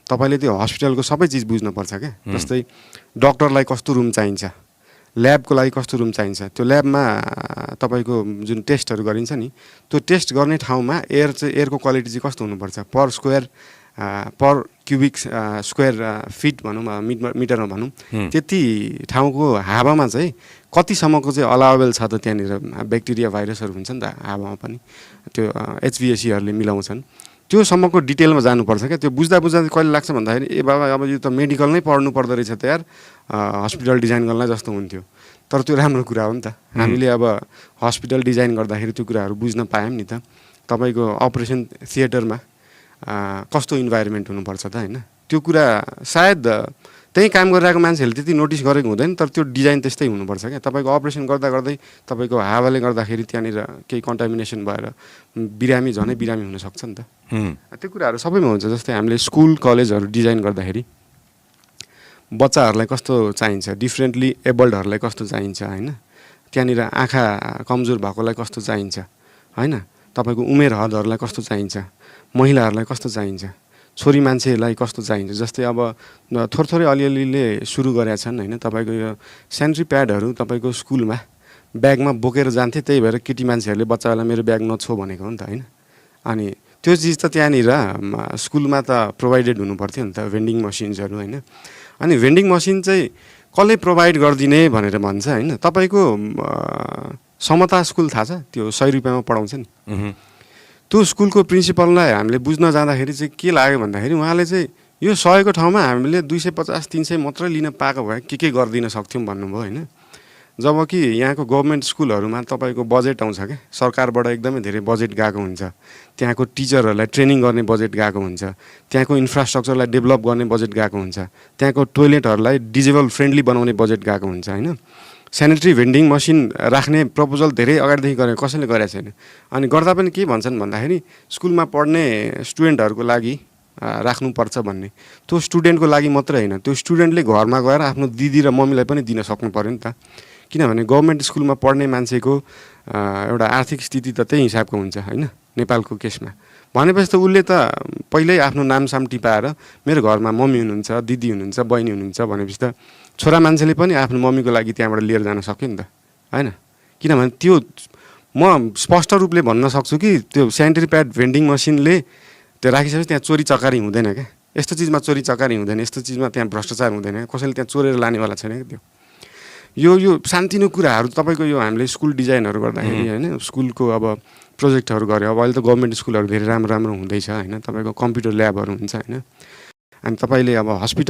तपाईले त्यो हस्पिटलको सबै चिज बुझ्नुपर्छ क्या। जस्तै डाक्टरलाई कस्तो रुम चाहिन्छ, ल्याबको लागि कस्तो रुम चाहिन्छ, त्यो ल्याबमा तपाईको जुन टेस्टहरू गरिन्छ नि त्यो टेस्ट गर्ने ठाउँमा एयरको क्वालिटी चाहिँ कस्तो हुनुपर्छ, पर क्युबिक स्क्वायर फिट भनौँ मिटरमा भनौँ, त्यति ठाउँको हावामा चाहिँ कतिसम्मको चाहिँ अलाउएबल छ त त्यहाँनिर ब्याक्टेरिया भाइरसहरू हुन्छ नि त हावामा पनि, त्यो HVACहरूले मिलाउँछन्, त्यो सम्मको डिटेलमा जानुपर्छ क्या। त्यो बुझ्दा कहिले लाग्छ भन्दाखेरि ए बाबा अब यो त मेडिकल नै पढ्नु पर्दो रहेछ त यार, हस्पिटल डिजाइन गर्नलाई जस्तो हुन्थ्यो। तर त्यो राम्रो कुरा हो नि त, हामीले अब हस्पिटल डिजाइन गर्दाखेरि त्यो कुराहरू बुझ्न पायौँ नि त। तपाईँको अपरेसन थिएटरमा कस्तो इन्भाइरोमेन्ट हुनुपर्छ त होइन, त्यो कुरा सायद त्यही काम गरिरहेको मान्छेहरूले त्यति नोटिस गरेको हुँदैन, तर त्यो डिजाइन त्यस्तै हुनुपर्छ क्या। तपाईँको अपरेसन गर्दा गर्दै तपाईँको हावाले गर्दाखेरि त्यहाँनिर केही कन्टामिनेसन भएर बिरामी झनै बिरामी हुनसक्छ नि त। त्यो कुराहरू सबैमा हुन्छ। जस्तै हामीले स्कुल कलेजहरू डिजाइन गर्दाखेरि बच्चाहरूलाई कस्तो चाहिन्छ, डिफ्रेन्टली एबल्डहरूलाई कस्तो चाहिन्छ होइन, त्यहाँनिर आँखा कमजोर भएकोलाई कस्तो चाहिन्छ होइन, तपाईँको उमेर हदहरूलाई कस्तो चाहिन्छ, महिलाहरूलाई कस्तो चाहिन्छ, छोरी मान्छेलाई कस्तो चाहिन्छ। जस्तै अब थोरै अलिअलिले सुरु गरेका छन् होइन, तपाईँको यो सेनिटरी प्याडहरू तपाईँको स्कुलमा ब्यागमा बोकेर जान्थे, त्यही भएर केटी मान्छेहरूले बच्चालाई मेरो ब्याग नछो भनेको हो नि त होइन। अनि त्यो चिज त त्यहाँनिर स्कुलमा त प्रोभाइडेड हुनुपर्थ्यो नि त, भेन्डिङ मसिन्सहरू होइन। अनि भेन्डिङ मसिन चाहिँ कसले प्रोभाइड गरिदिने भनेर भन्छ होइन, तपाईँको समता स्कुल थाहा छ, त्यो 100 रुपियाँमा पढाउँछ नि, त्यो स्कुलको प्रिन्सिपललाई हामीले बुझ्न जाँदाखेरि चाहिँ के लाग्यो भन्दाखेरि उहाँले चाहिँ यो 100को ठाउँमा हामीले 250-300 मात्रै लिन पाएको भए के गरिदिन सक्थ्यौँ भन्नुभयो होइन। जबकि यहाँको गभर्मेन्ट स्कुलहरूमा तपाईँको बजेट आउँछ क्या, सरकारबाट एकदमै धेरै बजेट गएको हुन्छ, त्यहाँको टिचरहरूलाई ट्रेनिङ गर्ने बजेट गएको हुन्छ, त्यहाँको इन्फ्रास्ट्रक्चरलाई डेभलप गर्ने बजेट गएको हुन्छ, त्यहाँको टोइलेटहरूलाई डिजेबल फ्रेन्डली बनाउने बजेट गएको हुन्छ होइन। सेनिटरी भेन्डिङ मसिन राख्ने प्रपोजल धेरै अगाडिदेखि गरेको, कसैले गरेको छैन। अनि गर्दा पनि के भन्छन् भन्दाखेरि स्कुलमा पढ्ने स्टुडेन्टहरूको लागि राख्नुपर्छ भन्ने, त्यो स्टुडेन्टको लागि मात्रै होइन, त्यो स्टुडेन्टले घरमा गएर आफ्नो दिदी र मम्मीलाई पनि दिन सक्नु पऱ्यो नि त। किनभने गभर्मेन्ट स्कुलमा पढ्ने मान्छेको एउटा आर्थिक स्थिति त त्यही हिसाबको हुन्छ होइन नेपालको केसमा। भनेपछि त उसले त पहिल्यै आफ्नो नामसाम टिपाएर मेरो घरमा मम्मी हुनुहुन्छ, दिदी हुनुहुन्छ, बहिनी हुनुहुन्छ भनेपछि त छोरा मान्छेले पनि आफ्नो मम्मीको लागि त्यहाँबाट लिएर जान सक्यो नि त होइन। किनभने त्यो म स्पष्ट रूपले भन्न सक्छु कि त्यो सेनिटरी प्याड भेन्डिङ मसिनले त्यो राखिसकेपछि त्यहाँ चोरी चकारी हुँदैन क्या। यस्तो चिजमा चोरी चकारी हुँदैन, यस्तो चिजमा त्यहाँ भ्रष्टाचार हुँदैन, कसैले त्यहाँ चोरेर लानेवाला छैन क्या। त्यो यो सानतिनो कुराहरू तपाईँको यो हामीले स्कुल डिजाइनहरू गर्दाखेरि होइन, स्कुलको अब प्रोजेक्टहरू गऱ्यो, अब अहिले त गभर्मेन्ट स्कुलहरू धेरै राम्रो हुँदैछ होइन, तपाईँको कम्प्युटर ल्याबहरू हुन्छ होइन। अनि तपाईँले अब हस्पिटल